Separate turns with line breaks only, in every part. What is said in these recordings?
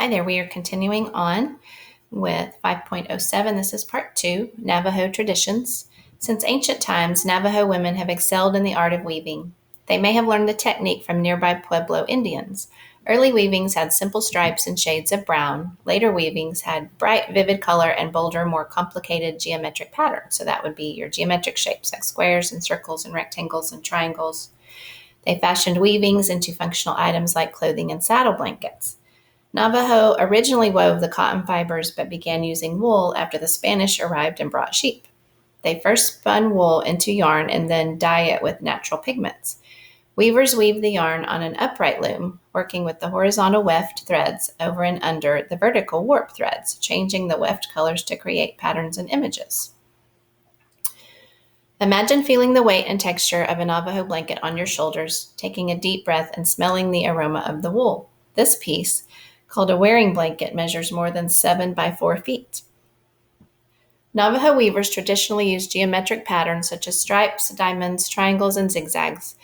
Hi there, we are continuing on with 5.07. This is part 2, Navajo Traditions. Since ancient times, Navajo women have excelled in the art of weaving. They may have learned the technique from nearby Pueblo Indians. Early weavings had simple stripes and shades of brown. Later weavings had bright, vivid color and bolder, more complicated geometric patterns. So that would be your geometric shapes like squares and circles and rectangles and triangles. They fashioned weavings into functional items like clothing and saddle blankets. Navajo originally wove the cotton fibers but began using wool after the Spanish arrived and brought sheep. They first spun wool into yarn and then dye it with natural pigments. Weavers weave the yarn on an upright loom, working with the horizontal weft threads over and under the vertical warp threads, changing the weft colors to create patterns and images. Imagine feeling the weight and texture of a Navajo blanket on your shoulders, taking a deep breath and smelling the aroma of the wool. This piece, called a wearing blanket, measures more than 7 by 4 feet. Navajo weavers traditionally used geometric patterns such as stripes, diamonds, triangles, and zigzags,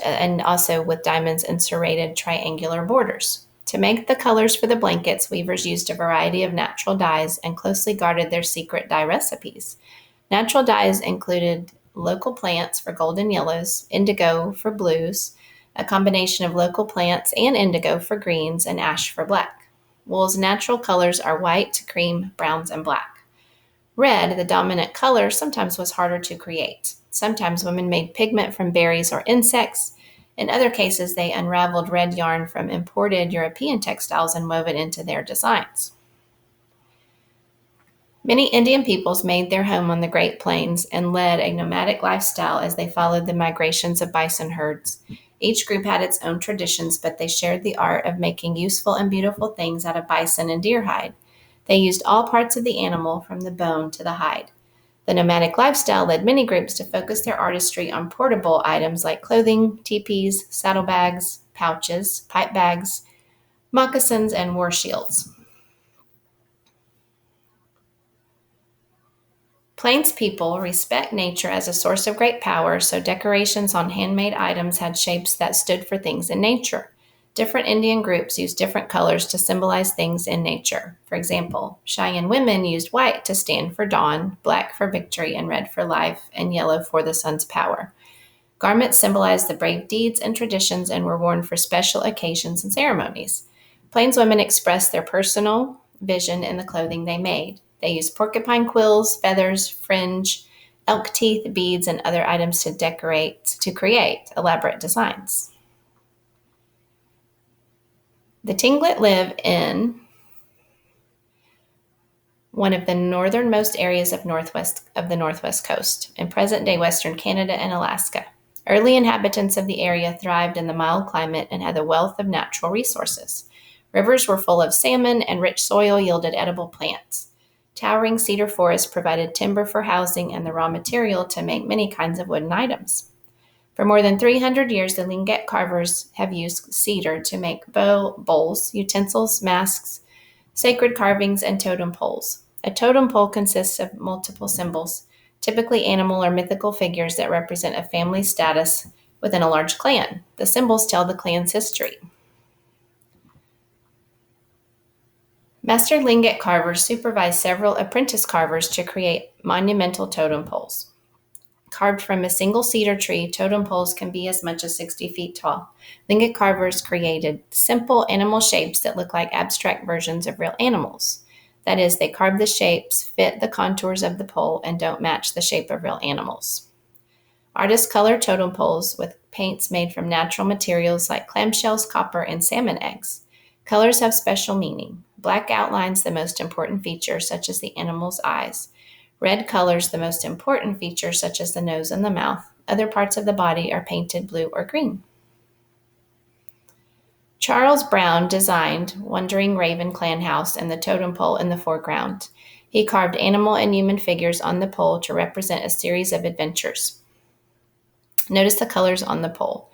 and also with diamonds and serrated triangular borders. To make the colors for the blankets, weavers used a variety of natural dyes and closely guarded their secret dye recipes. Natural dyes included local plants for golden yellows, indigo for blues, a combination of local plants and indigo for greens, and ash for black. Wool's natural colors are white, cream, browns, and black. Red, the dominant color, sometimes was harder to create. Sometimes women made pigment from berries or insects. In other cases, they unraveled red yarn from imported European textiles and wove it into their designs. Many Indian peoples made their home on the Great Plains and led a nomadic lifestyle as they followed the migrations of bison herds. Each group had its own traditions, but they shared the art of making useful and beautiful things out of bison and deer hide. They used all parts of the animal, from the bone to the hide. The nomadic lifestyle led many groups to focus their artistry on portable items like clothing, teepees, saddlebags, pouches, pipe bags, moccasins, and war shields. Plains people respect nature as a source of great power, so decorations on handmade items had shapes that stood for things in nature. Different Indian groups used different colors to symbolize things in nature. For example, Cheyenne women used white to stand for dawn, black for victory, and red for life, and yellow for the sun's power. Garments symbolized the brave deeds and traditions and were worn for special occasions and ceremonies. Plains women expressed their personal vision in the clothing they made. They used porcupine quills, feathers, fringe, elk teeth, beads, and other items to create elaborate designs. The Tinglet live in one of the northernmost areas of the northwest coast, in present-day western Canada and Alaska. Early inhabitants of the area thrived in the mild climate and had a wealth of natural resources. Rivers were full of salmon, and rich soil yielded edible plants. Towering cedar forests provided timber for housing and the raw material to make many kinds of wooden items. For more than 300 years, the Tinglet carvers have used cedar to make bowls, utensils, masks, sacred carvings, and totem poles. A totem pole consists of multiple symbols, typically animal or mythical figures that represent a family status within a large clan. The symbols tell the clan's history. Master Tinglet carvers supervise several apprentice carvers to create monumental totem poles. Carved from a single cedar tree, totem poles can be as much as 60 feet tall. Tinglet carvers created simple animal shapes that look like abstract versions of real animals. That is, they carve the shapes, fit the contours of the pole, and don't match the shape of real animals. Artists color totem poles with paints made from natural materials like clamshells, copper, and salmon eggs. Colors have special meaning. Black outlines the most important features, such as the animal's eyes. Red colors the most important features, such as the nose and the mouth. Other parts of the body are painted blue or green. Charles Brown designed Wandering Raven Clan House and the totem pole in the foreground. He carved animal and human figures on the pole to represent a series of adventures. Notice the colors on the pole.